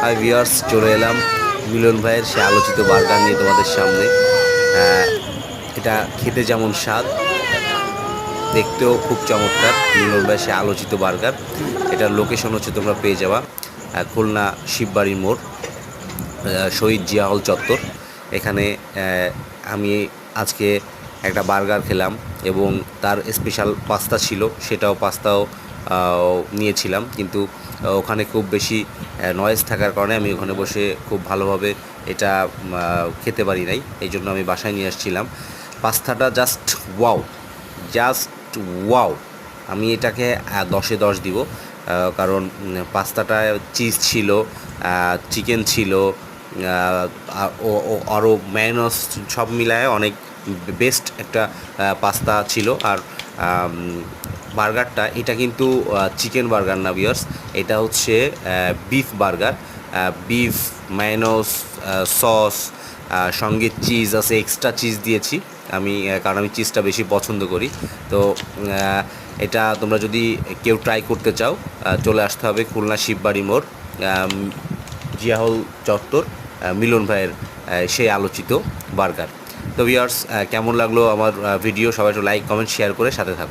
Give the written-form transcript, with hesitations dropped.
Hi viewers, চলে এলাম মিলন ভাইয়ের সে আলোচিত বার্গার নিয়ে তোমাদের সামনে। এটা খেতে যেমন স্বাদ, দেখতেও খুব চমৎকার। মিলন ভাইয়ের সে আলোচিত বার্গার, এটার লোকেশন হচ্ছে তোমরা পেয়ে যাওয়া খুলনা শিববাড়ির মোড়, শহীদ জিয়া হল চত্বর। এখানে আমি আজকে একটা বার্গার খেলাম এবং তার স্পেশাল পাস্তা ছিল, পাস্তাও নিয়েছিলাম, কিন্তু ওখানে খুব বেশি নয়েজ থাকার কারণে আমি ওখানে বসে খুব ভালোভাবে এটা খেতে পারি নাই, এই জন্য আমি বাসায় নিয়ে আসছিলাম। পাস্তাটা জাস্ট ওয়াও, জাস্ট ওয়াও। আমি এটাকে 10-এ 10 দিব, কারণ পাস্তাটায় চিজ ছিল, চিকেন ছিল, আরও ম্যায়োনিজ, সব মিলায় অনেক বেস্ট একটা পাস্তা ছিল। আর বার্গারটা, এটা কিন্তু চিকেন বার্গার না ভিউয়ার্স, এটা হচ্ছে beef burger. Beef, mayonnaise, sauce, সঙ্গে চিজ আছে, এক্সট্রা চিজ দিয়েছি আমি, কারণ আমি চিজটা বেশি পছন্দ করি। তো এটা তোমরা যদি কেউ ট্রাই করতে চাও, চলে আসতে হবে খুলনা শিববাড়ি মোড়, জিয়াহল চত্বর, মিলন ভাইয়ের সেই আলোচিত বার্গার। তো ভিউয়ার্স, কেমন লাগলো আমার ভিডিও? সবাই একটু লাইক, কমেন্ট, শেয়ার করে সাথে থাকুন।